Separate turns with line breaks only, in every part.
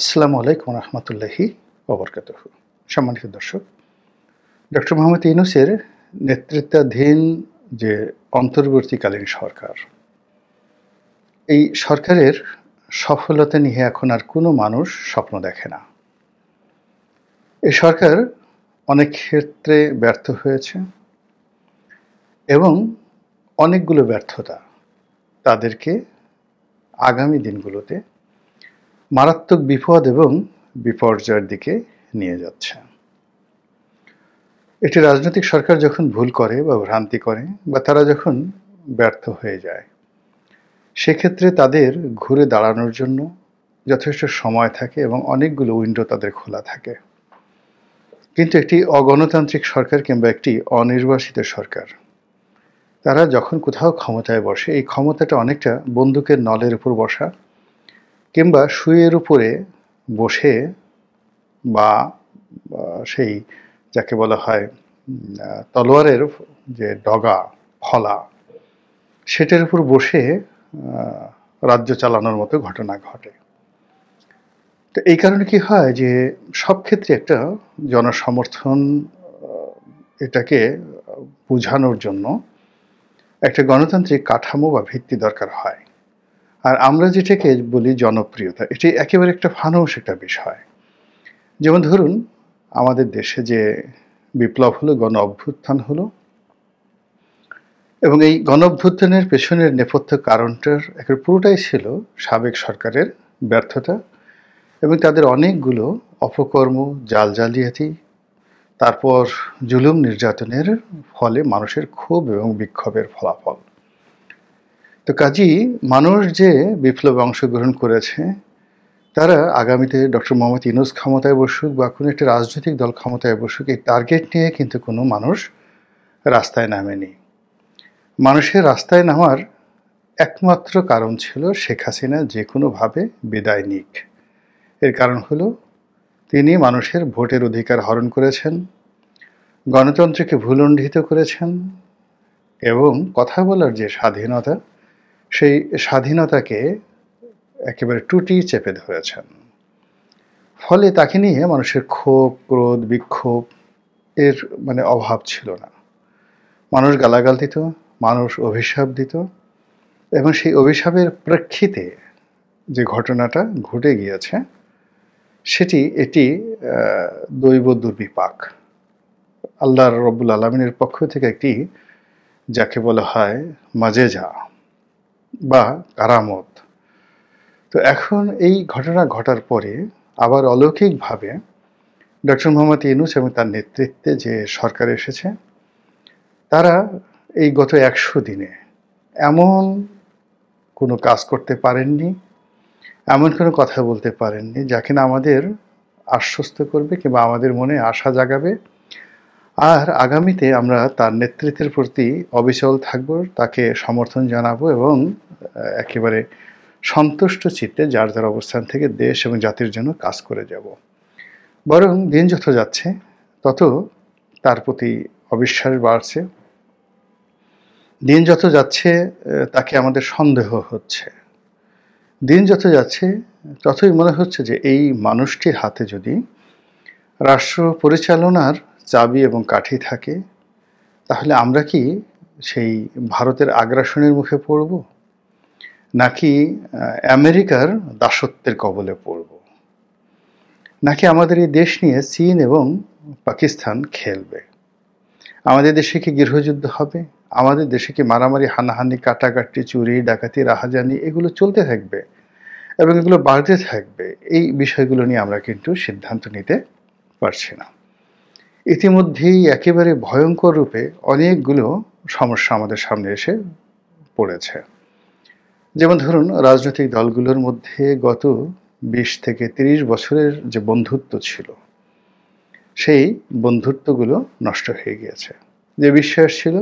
আসসালামু আলাইকুম রহমতুল্লাহি ওবরকাতুহু। সম্মানিত দর্শক, ডক্টর মোহাম্মদ ইউনূসের নেতৃত্বাধীন যে অন্তর্বর্তীকালীন সরকার, এই সরকারের সফলতা নিয়ে এখন আর কোনো মানুষ স্বপ্ন দেখে না। এই সরকার অনেক ক্ষেত্রে ব্যর্থ হয়েছে এবং অনেকগুলো ব্যর্থতা তাদেরকে আগামী দিনগুলোতে মারাত্মক বিপদ এবং বিপর্যয়ের দিকে নিয়ে যাচ্ছে। একটি রাজনৈতিক সরকার যখন ভুল করে বা ভ্রান্তি করে বা তারা যখন ব্যর্থ হয়ে যায়, সেক্ষেত্রে তাদের ঘুরে দাঁড়ানোর জন্য যথেষ্ট সময় থাকে এবং অনেকগুলো উইন্ডো তাদের খোলা থাকে। কিন্তু একটি অগণতান্ত্রিক সরকার কিংবা একটি অনির্বাচিত সরকার, তারা যখন কোথাও ক্ষমতায় বসে, এই ক্ষমতাটা অনেকটা বন্দুকের নলের উপর বসা কিংবা সুইয়ের উপরে বসে বা সেই যাকে বলা হয় তলোয়ারের যে ডগা ফলা, সেটার উপর বসে রাজ্য চালানোর মতো ঘটনা ঘটে। তো এই কারণে কি হয় যে সব ক্ষেত্রে একটা জনসমর্থন এটাকে বোঝানোর জন্য একটা গণতান্ত্রিক কাঠামো বা ভিত্তি দরকার হয়। আর আমরা যেটাকে বলি জনপ্রিয়তা, এটি একেবারে একটা ফানুস একটা বিষয়। যেমন ধরুন, আমাদের দেশে যে বিপ্লব হলো, গণ অভ্যুত্থান হলো, এবং এই গণ অভ্যুত্থানের পেছনের নেপথ্য কারণটার একটা পুরোটাই ছিল সাবেক সরকারের ব্যর্থতা এবং তাদের অনেকগুলো অপকর্ম, জাল জালিয়াতি, তারপর জুলুম নির্যাতনের ফলে মানুষের ক্ষোভ এবং বিক্ষোভের ফলাফল। তো কাজেই মানুষ যে বিপ্লবে অংশগ্রহণ করেছে, তারা আগামীতে ডক্টর মোহাম্মদ ইউনূস ক্ষমতায় বসুক বা কোনো একটা রাজনৈতিক দল ক্ষমতায় বসুক, এই টার্গেট নিয়ে কিন্তু কোনো মানুষ রাস্তায় নামেনি। মানুষের রাস্তায় নামার একমাত্র কারণ ছিল শেখ হাসিনা যে কোনোভাবে বিদায় নিক। এর কারণ হলো তিনি মানুষের ভোটের অধিকার হরণ করেছেন, গণতন্ত্রকে ভূলণ্ঠিত করেছেন এবং কথা বলার যে স্বাধীনতা, সেই স্বাধীনতাকে একেবারে টুটি চেপে ধরেছেন। ফলে তাকে নিয়ে মানুষের ক্ষোভ, ক্রোধ, বিক্ষোভ এর অভাব ছিল না। মানুষ গালাগাল দিত, মানুষ অভিশাপ দিত এবং সেই অভিশাপের প্রেক্ষিতে যে ঘটনাটা ঘটে গিয়েছে, এটি দৈব দুর্বিপাক, আল্লাহ রব্বুল আলামিনের পক্ষ থেকে একটি যাকে বলা হয় মাজেজা বা কারামত। তো এখন এই ঘটনা ঘটার পরে আবার অলৌকিকভাবে ডক্টর মোহাম্মদ ইউনূস এবং তার নেতৃত্বে যে সরকার এসেছে, তারা এই গত ১০০ দিনে এমন কোনো কাজ করতে পারেননি, এমন কোনো কথা বলতে পারেননি যা কিনা আমাদের আশ্বস্ত করবে কিংবা আমাদের মনে আশা জাগাবে। আর আগামীতে আমরা তার নেতৃত্বের প্রতি অবিচল থাকব, তাকে সমর্থন জানাবো এবং একেবারে সন্তুষ্ট চিত্তে যার যার অবস্থান থেকে দেশ এবং জাতির জন্য কাজ করে যাব। বরং দিন যত যাচ্ছে তত তার প্রতি অবিশ্বাস বাড়ছে, দিন যত যাচ্ছে তাকে আমাদের সন্দেহ হচ্ছে, দিন যত যাচ্ছে ততই মনে হচ্ছে যে এই মানুষটির হাতে যদি রাষ্ট্র পরিচালনার চাবি এবং কাঠি থাকে, তাহলে আমরা কি সেই ভারতের আগ্রাসনের মুখে পড়ব, নাকি আমেরিকার দাসত্বের কবলে পড়ব, নাকি আমাদের এই দেশ নিয়ে চীন এবং পাকিস্তান খেলবে? আমাদের দেশে কি গৃহযুদ্ধ হবে? আমাদের দেশে কি মারামারি, হানাহানি, কাটাকাটি, চুরি, ডাকাতি, রাহাজানি এগুলো চলতে থাকবে এবং এগুলো বাড়তে থাকবে? এই বিষয়গুলো নিয়ে আমরা কিন্তু সিদ্ধান্ত নিতে পারছি না। ইতিমধ্যেই একেবারে ভয়ঙ্কর রূপে অনেকগুলো সমস্যা আমাদের সামনে এসে পড়েছে। যেমন ধরুন, রাজনৈতিক দলগুলোর মধ্যে গত ২০ থেকে ৩০ বছরের যে বন্ধুত্ব ছিল, সেই বন্ধুত্বগুলো নষ্ট হয়ে গিয়েছে। যে বিশ্বাস ছিল,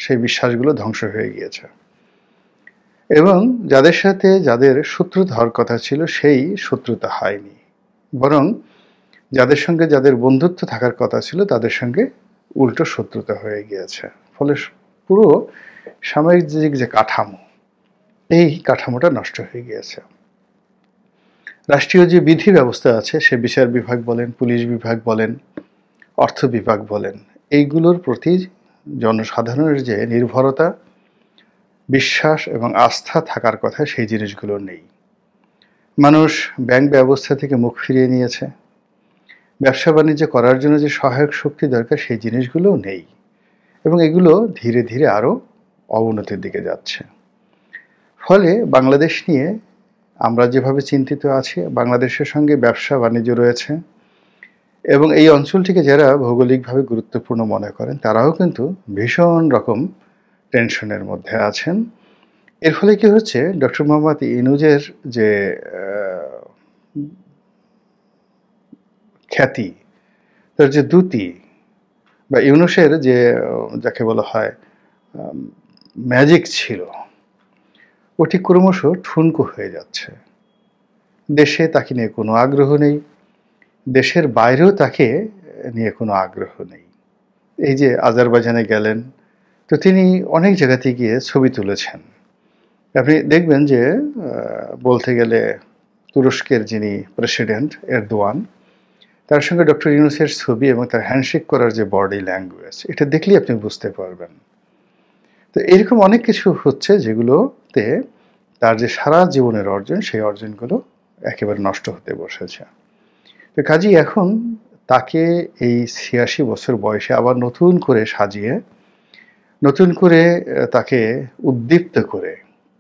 সেই বিশ্বাসগুলো ধ্বংস হয়ে গিয়েছে এবং যাদের সাথে যাদের শত্রুতা হওয়ার কথা ছিল, সেই শত্রুতা হয়নি, বরং যাদের সঙ্গে যাদের বন্ধুত্ব থাকার কথা ছিল তাদের সঙ্গে উল্টো শত্রুতা হয়ে গিয়েছে। ফলে পুরো সামাজিক যে কাঠামো, এই কাঠামোটা নষ্ট হয়ে গিয়েছে। রাষ্ট্রীয় যে বিধি ব্যবস্থা আছে, সে বিচার বিভাগ বলেন, পুলিশ বিভাগ বলেন, অর্থ বিভাগ বলেন, এইগুলোর প্রতি জনসাধারণের যে নির্ভরতা, বিশ্বাস এবং আস্থা থাকার কথা, সেই জিনিসগুলো নেই। মানুষ ব্যাংক ব্যবস্থা থেকে মুখ ফিরিয়ে নিয়েছে। ব্যবসা বাণিজ্য করার জন্য যে সহায়ক শক্তি দরকার, সেই জিনিসগুলোও নেই, এবং এগুলো ধীরে ধীরে আরও অবনতির দিকে যাচ্ছে। ফলে বাংলাদেশ নিয়ে আমরা যেভাবে চিন্তিত আছি, বাংলাদেশের সঙ্গে ব্যবসা বাণিজ্য রয়েছে, এবং এই অঞ্চলটিকে যারা ভৌগোলিকভাবে গুরুত্বপূর্ণ মনে করেন, তারাও কিন্তু ভীষণ রকম টেনশনের মধ্যে আছেন। এর ফলে কি হচ্ছে, ডক্টর মোহাম্মদ ইউনূসের যে খ্যাতি, তার যে দ্যুতি, বা ইউনূসের যে যাকে বলা হয় ম্যাজিক ছিল, ওটি ক্রমশ ঠুনকো হয়ে যাচ্ছে। দেশে তাকে নিয়ে কোনো আগ্রহ নেই, দেশের বাইরেও তাকে নিয়ে কোনো আগ্রহ নেই। এই যে আজারবাইজানে গেলেন, তো তিনি অনেক জায়গাতে গিয়ে ছবি তুলেছেন। আপনি দেখবেন যে বলতে গেলে তুরস্কের যিনি প্রেসিডেন্ট এরদোয়ান, তার সঙ্গে ডক্টর ইউনূসের ছবি এবং তার হ্যান্ডশেক করার যে বডি ল্যাঙ্গুয়েজ, এটা দেখলেই আপনি বুঝতে পারবেন। তো এরকম অনেক কিছু হচ্ছে যেগুলোতে তার যে সারা জীবনের অর্জন, সেই অর্জনগুলো একেবারে নষ্ট হতে বসেছে। তো কাজেই এখন তাকে এই ৮৬ বছর বয়সে আবার নতুন করে সাজিয়ে, নতুন করে তাকে উদ্দীপ্ত করে,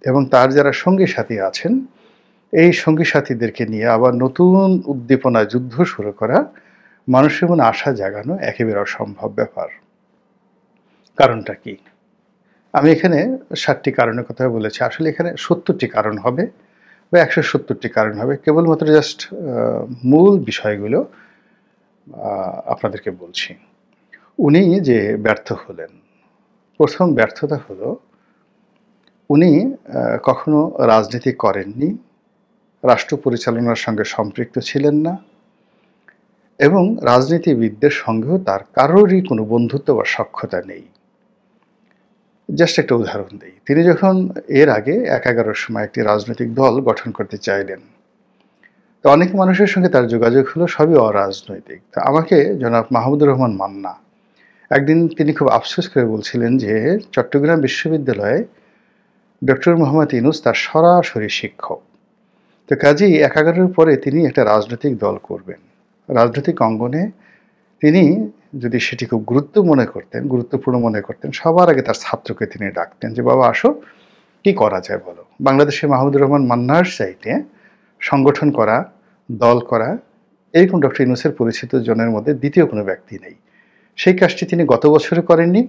এবং তার যারা সঙ্গী সাথী আছেন, এই সঙ্গী সাথীদেরকে নিয়ে আবার নতুন উদ্দীপনা যুদ্ধ শুরু করা, মানুষের মনে আশা জাগানো একেবারে অসম্ভব ব্যাপার। কারণটা কি? আমি এখানে ৭টি কারণের কথা বলেছি। আসলে এখানে ৭০টি কারণ হবে বা ১৭০টি কারণ হবে। কেবলমাত্র জাস্ট মূল বিষয়গুলো আপনাদেরকে বলছি। উনি যে ব্যর্থ হলেন, প্রথম ব্যর্থতা হলো উনি কখনো রাজনীতি করেননি, রাষ্ট্র পরিচালনার সঙ্গে সম্পৃক্ত ছিলেন না, এবং রাজনীতিবিদদের সঙ্গেও তার কারোরই কোনো বন্ধুত্ব বা সখ্যতা নেই। জাস্ট একটা উদাহরণ দিই। তিনি যখন এর আগে ১১টার সময় একটি রাজনৈতিক দল গঠন করতে চাইলেন, তো অনেক মানুষের সঙ্গে তার যোগাযোগ হলো, সবই অরাজনৈতিক। তো আমাকে জনাব মাহমুদুর রহমান মান্না একদিন তিনি খুব আফসোস করে বলছিলেন যে চট্টগ্রাম বিশ্ববিদ্যালয়ে ডক্টর মোহাম্মদ ইউনূস তার সরাসরি শিক্ষক। তো কাজেই ১১টার পরে তিনি একটা রাজনৈতিক দল করবেন, রাজনৈতিক অঙ্গনে তিনি যদি সেটি খুব গুরুত্বপূর্ণ মনে করতেন, সবার আগে তার ছাত্রকে তিনি ডাকতেন যে, বাবা আসো, কি করা যায় বলো। বাংলাদেশে মাহমুদুর রহমান মান্নার চাইতে সংগঠন করা, দল করা, এরকম ডক্টর ইউনূসের পরিচিত জনের মধ্যে দ্বিতীয় কোনো ব্যক্তি নেই। সেই কাজটি তিনি গত বছরে করেননি,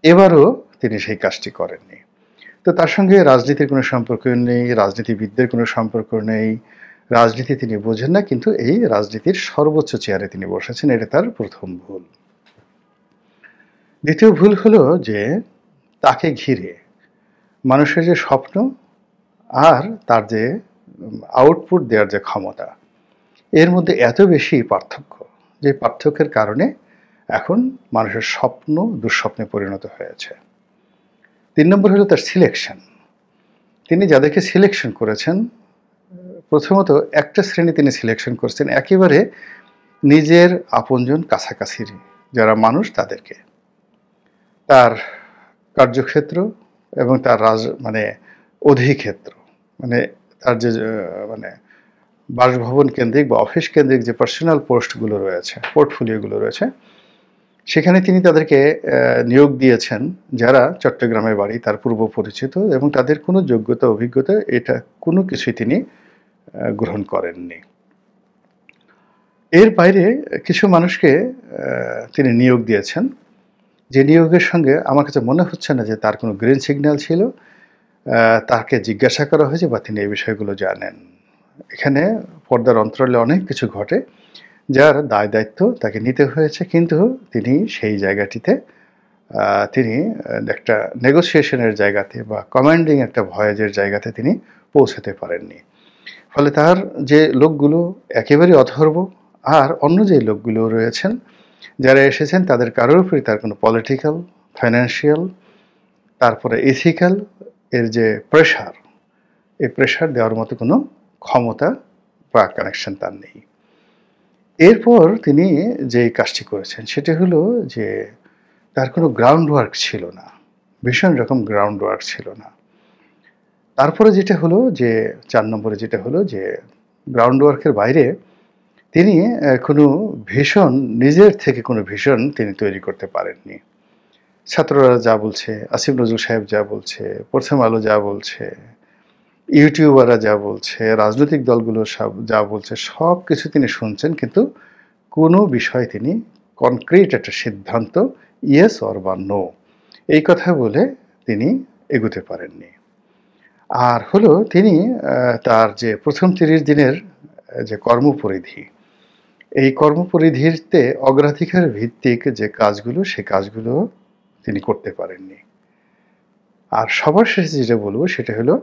এবারও তিনি সেই কাজটি করেননি। তো তার সঙ্গে রাজনীতির কোনো সম্পর্ক নেই, রাজনীতিবিদদের কোনো সম্পর্ক নেই, রাজনীতি তিনি বোঝেন না, কিন্তু এই রাজনীতির সর্বোচ্চ চেয়ারে তিনি বসেছেন। এটা তার প্রথম ভুল। দ্বিতীয় ভুল হলো যে তাকে ঘিরে মানুষের যে স্বপ্ন আর তার যে আউটপুট দেওয়ার যে ক্ষমতা, এর মধ্যে এত বেশি পার্থক্য, যে পার্থক্যের কারণে এখন মানুষের স্বপ্ন দুঃস্বপ্নে পরিণত হয়েছে। ৩ নম্বর হলো তার সিলেকশন। তিনি যাদেরকে সিলেকশন করেছেন, প্রথমত একটা শ্রেণী তিনি সিলেকশন করছেন একেবারে নিজের আপনজন, কাছাকাছির যারা মানুষ, তাদেরকে। তার কার্যক্ষেত্র এবং তার অধিক্ষেত্র, তার যে বাসভবন কেন্দ্রিক বা অফিস কেন্দ্রিক যে পার্সোনাল পোস্টগুলো রয়েছে, পোর্টফোলিওগুলো রয়েছে, সেখানে তিনি তাদেরকে নিয়োগ দিয়েছেন যারা চট্টগ্রামের বাড়ি, তার পূর্ব পরিচিত, এবং তাদের কোনো যোগ্যতা, অভিজ্ঞতা, এটা কোনো কিছুই তিনি গ্রহণ করেননি। এর বাইরে কিছু মানুষকে তিনি নিয়োগ দিয়েছেন, যে নিয়োগের সঙ্গে আমার কাছে মনে হচ্ছে না যে তার কোনো গ্রিন সিগন্যাল ছিল। তাকে জিজ্ঞাসা করা হয়েছে বা তিনি এই বিষয়গুলো জানেন। এখানে পর্দার অন্তরালে অনেক কিছু ঘটে, যার দায় দায়িত্ব তাকে নিতে হয়েছে, কিন্তু তিনি সেই জায়গাটিতে তিনি একটা নেগোসিয়েশনের জায়গাতে বা কমান্ডিং একটা ভয়েজের জায়গাতে তিনি পৌঁছাতে পারেননি। ফলে তার যে লোকগুলো একেবারে অথর্ব, আর অন্য যে লোকগুলো রয়েছেন যারা এসেছেন, তাদের কারোর উপরে তার কোনো পলিটিক্যাল, ফাইন্যান্সিয়াল, তারপরে এথিক্যাল এর যে প্রেশার, এই প্রেশার দেওয়ার মতো কোনো ক্ষমতা বা কানেকশন তার নেই। এরপর তিনি যেই কাজটি করেছেন সেটি হলো যে তার কোনো গ্রাউন্ড ওয়ার্ক ছিল না, ভীষণ রকম গ্রাউন্ড ওয়ার্ক ছিল না। তারপরে যেটা হলো যে ৪ নম্বরে যেটা হলো যে গ্রাউন্ড ওয়ার্কের বাইরে তিনি কোনো ভিশন, নিজের থেকে কোনো ভিশন তিনি তৈরি করতে পারেননি। ছাত্ররা যা বলছে, আসিফ নজরুল সাহেব যা বলছে, প্রথম আলো যা বলছে, ইউটিউবাররা যা বলছে, রাজনৈতিক দলগুলো যা বলছে সব কিছু তিনি শুনছেন, কিন্তু কোনো বিষয়ে তিনি কনক্রিট একটা সিদ্ধান্ত ইয়েস অর বা নো এই কথা বলে তিনি এগোতে পারেননি। আর হলো তিনি তার যে প্রথম ৩০ দিনের যে কর্মপরিধি, এই কর্মপরিধিতে অগ্রাধিকার ভিত্তিক যে কাজগুলো সে কাজগুলো তিনি করতে পারেননি। আর সবার শেষে যেটা বলবো সেটা হলো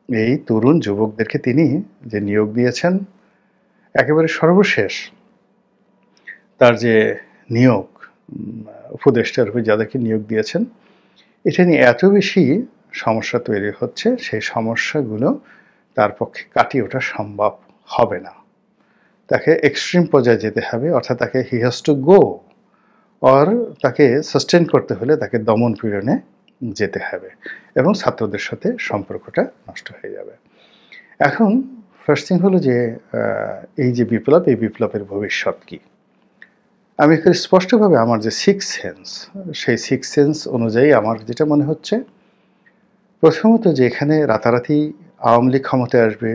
এই তরুণ যুবকদেরকে তিনি যে নিয়োগ দিয়েছেন, একেবারে সর্বশেষ তার যে নিয়োগ, উপদেষ্টা রূপে যাদেরকে নিয়োগ দিয়েছেন, এটা নিয়ে এত বেশি সমস্যা তৈরি হচ্ছে, সেই সমস্যাগুলো তার পক্ষে কাটিয়ে ওঠা সম্ভব হবে না। তাকে এক্সট্রিম পর্যায়ে যেতে হবে, অর্থাৎ তাকে he has to go, or তাকে সাস্টেন করতে হলে তাকে দমন পীড়নে যেতে হবে এবং ছাত্রদের সাথে সম্পর্কটা নষ্ট হয়ে যাবে। এখন ফার্স্ট থিং হলো যে এই যে বিপ্লব, এই বিপ্লবের ভবিষ্যৎ কী? আমি খুব স্পষ্টভাবে আমার যে সিক্স সেন্স, সেই সিক্স সেন্স অনুযায়ী আমার যেটা মনে হচ্ছে, প্রথমত যে এখানে রাতারাতি আওয়ামী লীগ ক্ষমতায় আসবে,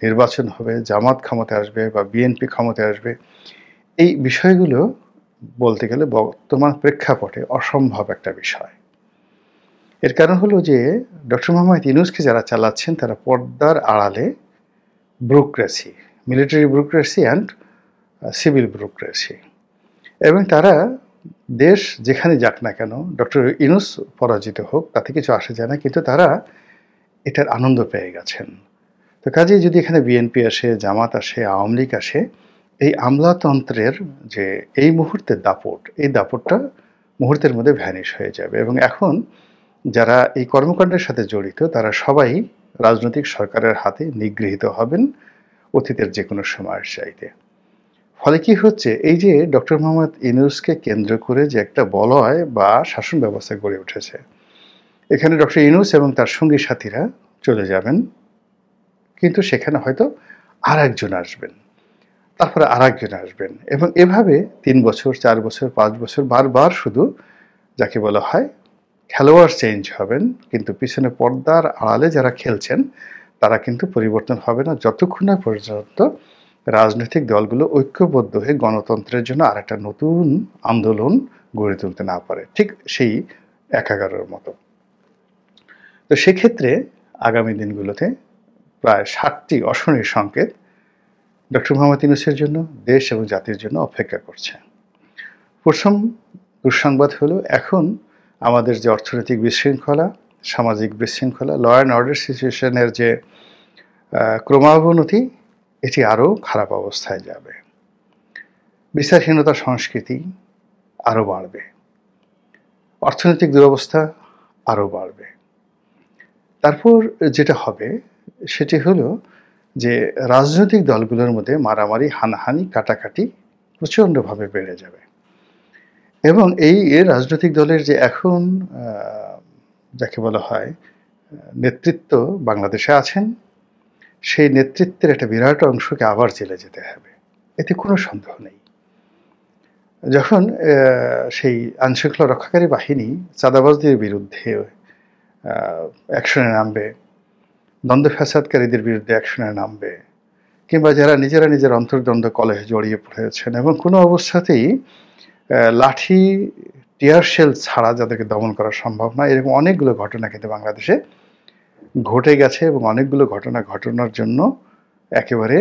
নির্বাচন হবে, জামাত ক্ষমতায় আসবে বা বিএনপি ক্ষমতায় আসবে, এই বিষয়গুলো বলতে গেলে বর্তমান প্রেক্ষাপটে অসম্ভব একটা বিষয়। এর কারণ হলো যে ডক্টর মোহাম্মদ ইউনূসকে যারা চালাচ্ছেন তারা পর্দার আড়ালে bureaucracy, military bureaucracy and civil bureaucracy, এবং তারা দেশ যেখানে যাক না কেন, ডক্টর ইউনূস পরাজিত হোক তাতে কিছু আসে যায় না, কিন্তু তারা এটার আনন্দ পেয়ে গেছেন। তো কাজেই যদি এখানে বিএনপি আসে, জামাত আসে, আওয়ামী লীগ আসে, এই আমলাতন্ত্রের যে এই মুহূর্তের দাপট, এই দাপটটা মুহূর্তের মধ্যে ভ্যানিশ হয়ে যাবে। এবং এখন যারা এই কর্মকাণ্ডের সাথে জড়িত তারা সবাই রাজনৈতিক সরকারের হাতে নিগৃহীত হবেন অতীতের যে কোনো সময়ের চাইতে। ফলে কি হচ্ছে, এই যে ডক্টর মোহাম্মদ ইউনূসকে কেন্দ্র করে যে একটা বলয় বা শাসন ব্যবস্থা গড়ে উঠেছে, এখানে ডক্টর ইউনূস এবং তার সঙ্গী সাথীরা চলে যাবেন, কিন্তু সেখানে হয়তো আর একজন আসবেন, তারপরে আর একজন আসবেন, এবং এভাবে ৩ বছর, ৪ বছর, ৫ বছর বারবার শুধু যাকে বলা হয় খেলোয়াড় চেঞ্জ হবেন, কিন্তু পিছনে পর্দার আড়ালে যারা খেলছেন তারা কিন্তু পরিবর্তন হবে না, যতক্ষণ না পর্যন্ত রাজনৈতিক দলগুলো ঐক্যবদ্ধ হয়ে গণতন্ত্রের জন্য আর একটা নতুন আন্দোলন গড়ে তুলতে না পারে, ঠিক সেই ১১-র মতো। তো সেক্ষেত্রে আগামী দিনগুলোতে প্রায় ৭টি অশনির সংকেত ডক্টর মোহাম্মদ ইউনূসের জন্য, দেশ এবং জাতির জন্য অপেক্ষা করছে। প্রথম দুঃসংবাদ হলো, এখন আমাদের যে অর্থনৈতিক বিশৃঙ্খলা, সামাজিক বিশৃঙ্খলা, ল অ্যান্ড অর্ডার সিচুয়েশনের যে ক্রমাবনতি, এটি আরও খারাপ অবস্থায় যাবে। বিচারহীনতা সংস্কৃতি আরও বাড়বে, অর্থনৈতিক দুরবস্থা আরও বাড়বে। তারপর যেটা হবে সেটি হলো যে রাজনৈতিক দলগুলোর মধ্যে মারামারি, হানাহানি, কাটাকাটি প্রচণ্ডভাবে বেড়ে যাবে। এবং এই রাজনৈতিক দলের যে এখন যাকে বলা হয় নেতৃত্ব বাংলাদেশে আছেন, সেই নেতৃত্বের একটা বিরাট অংশকে আবার জেলে যেতে হবে, এতে কোনো সন্দেহ নেই। যখন সেই আইনশৃঙ্খলা রক্ষাকারী বাহিনী চাঁদাবাজদের বিরুদ্ধে অ্যাকশনে নামবে, দ্বন্দ্ব ফ্যাসাদকারীদের বিরুদ্ধে অ্যাকশনে নামবে, কিংবা যারা নিজেরা অন্তর্দ্বন্দ্ব কলহে জড়িয়ে পড়েছেন এবং কোনো অবস্থাতেই লাঠি, টিয়ার শেল ছাড়া যাদেরকে দমন করা সম্ভব নয়, এরকম অনেকগুলো ঘটনা কিন্তু বাংলাদেশে ঘটে গেছে, এবং অনেকগুলো ঘটনা ঘটানোর জন্য একেবারে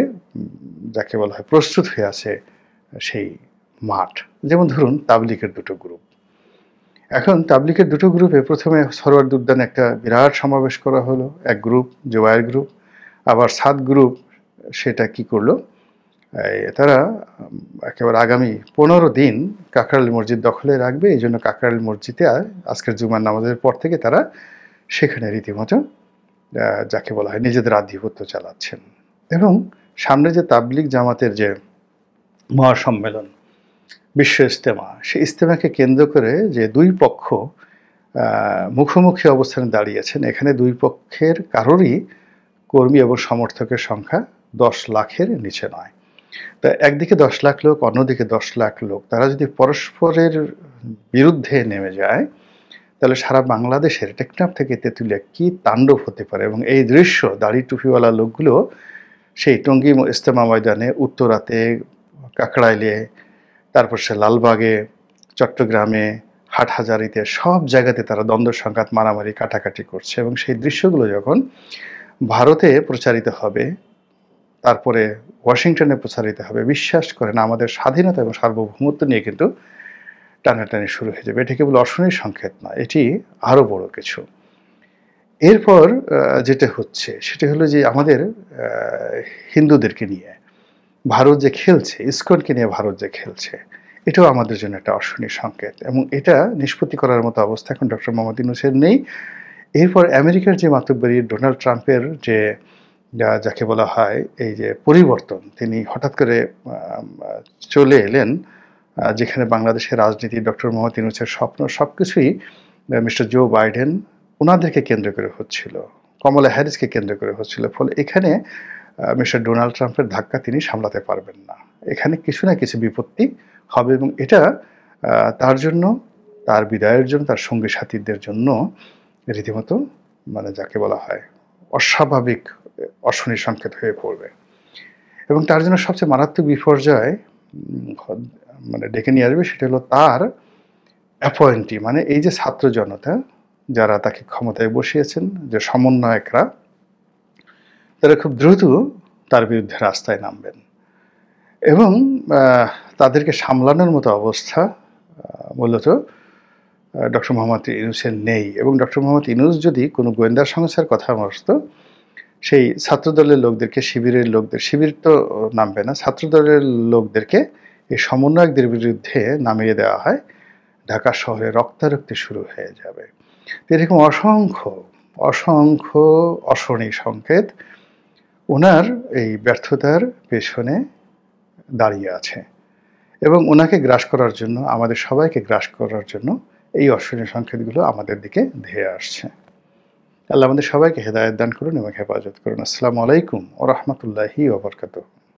যাকে বলা হয় প্রস্তুত হয়ে আছে সেই মাঠ। যেমন ধরুন তাবলিগের দুটো গ্রুপ, এখন তাবলিগের দুটো গ্রুপে প্রথমে সরোয়ার্দী উদ্যানে একটা বিরাট সমাবেশ করা হলো, এক গ্রুপ জোবায়ের গ্রুপ, আবার সাদ গ্রুপ সেটা কি করলো, তারা একেবারে আগামী ১৫ দিন কাকরাইল মসজিদ দখলে রাখবে, এই জন্য কাকরাইল মসজিদে আজকের জুমার নামাজের পর থেকে তারা সেখানে রীতিমতো যাকে বলা হয় নিজেদের আধিপত্য চালাচ্ছেন। এবং সামনে যে তাবলিগ জামাতের যে মহাসম্মেলন, বিশ্ব ইজতেমা, সেই ইজতেমাকে কেন্দ্র করে যে দুই পক্ষ মুখোমুখি অবস্থানে দাঁড়িয়েছেন, এখানে দুই পক্ষের কারোরই কর্মী এবং সমর্থকের সংখ্যা 10 লাখের নিচে নয়। তা একদিকে 10 লাখ লোক, অন্যদিকে 10 লাখ লোক, তারা যদি পরস্পরের বিরুদ্ধে নেমে যায়, তাহলে সারা বাংলাদেশের টেকনাফ থেকে তেঁতুলিয়া কি তাণ্ডব হতে পারে। এবং এই দৃশ্য দাড়ি টুপিওয়ালা লোকগুলো সেই টঙ্গী ইজতেমা ময়দানে, উত্তরাতে, কাকড়াইলে, তারপর সে লালবাগে, চট্টগ্রামে, হাটহাজারীতে, সব জায়গাতে তারা দ্বন্দ্ব সংঘাত, মারামারি, কাটাকাটি করছে। এবং সেই দৃশ্যগুলো যখন ভারতে প্রচারিত হবে, তারপরে ওয়াশিংটনে প্রচারিত হবে, বিশ্বাস করেন আমাদের স্বাধীনতা এবং সার্বভৌমত্ব নিয়ে কিন্তু টানাটানি শুরু হয়ে যাবে। এটি কেবল অশনির সংকেত নয়, এটি আরও বড় কিছু। এরপর যেটা হচ্ছে সেটা হলো যে আমাদের হিন্দুদেরকে নিয়ে ভারত যে খেলছে, ইসকনকে নিয়ে ভারত যে খেলছে, এটাও আমাদের জন্য একটা অশনির সংকেত। এবং এটা নিষ্পত্তি করার মতো অবস্থা এখন ডক্টর মোহাম্মদ ইউনূসের নেই। এরপর আমেরিকার যে মাতব্বরি, ডোনাল্ড ট্রাম্পের যে যাকে বলা হয় এই যে পরিবর্তন, তিনি হঠাৎ করে চলে এলেন, যেখানে বাংলাদেশের রাজনীতি, ডক্টর মোহাম্মদ ইউনূসের স্বপ্ন, সব কিছুই মিস্টার জো বাইডেন ওনাদেরকে কেন্দ্র করে হচ্ছিল, কমলা হ্যারিসকে কেন্দ্র করে হচ্ছিল। ফলে এখানে মিস্টার ডোনাল্ড ট্রাম্পের ধাক্কা তিনি সামলাতে পারবেন না। এখানে কিছু না কিছু বিপত্তি হবে এবং এটা তার জন্য, তার বিদায়ের জন্য, তার সঙ্গী সাথীদের জন্য রীতিমতো মানে যাকে বলা হয় অস্বাভাবিক অশনির সংকেত হয়ে পড়বে। এবং তার জন্য সবচেয়ে মারাত্মক বিপর্যয় মানে ডেকে নিয়ে আসবে, সেটা হলো তার অ্যাপয়েন্টি, মানে এই যে ছাত্র জনতা যারা তাকে ক্ষমতায় বসিয়েছেন, যে সমন্বয়করা, তারা খুব দ্রুত তার বিরুদ্ধে রাস্তায় নামবেন এবং তাদেরকে সামলানোর মতো অবস্থা মূলত ডক্টর মোহাম্মদ ইউনূসের নেই। এবং ডক্টর মোহাম্মদ ইউনূস যদি কোনো গোয়েন্দা সংস্থার কথা বসত, সেই ছাত্রদলের লোকদেরকে, শিবিরের লোকদের, শিবির তো নামবে না, ছাত্রদলের লোকদেরকে এই সমন্বয়কদের বিরুদ্ধে নামিয়ে দেওয়া হয়, ঢাকা শহরে রক্তারক্তি শুরু হয়ে যাবে। এরকম অসংখ্য অসংখ্য অশনি সংকেত ওনার এই ব্যর্থতার পেছনে দাঁড়িয়ে আছে। এবং ওনাকে গ্রাস করার জন্য, আমাদের সবাইকে গ্রাস করার জন্য এই অশনি সংকেতগুলো আমাদের দিকে ধেয়ে আসছে। আল্লাহ আমাদের সবাইকে হেদায়েত দান করুন এবং হেফাজত করুন। আসসালামু আলাইকুম ওয়া রাহমাতুল্লাহি ওয়া বারাকাতুহু।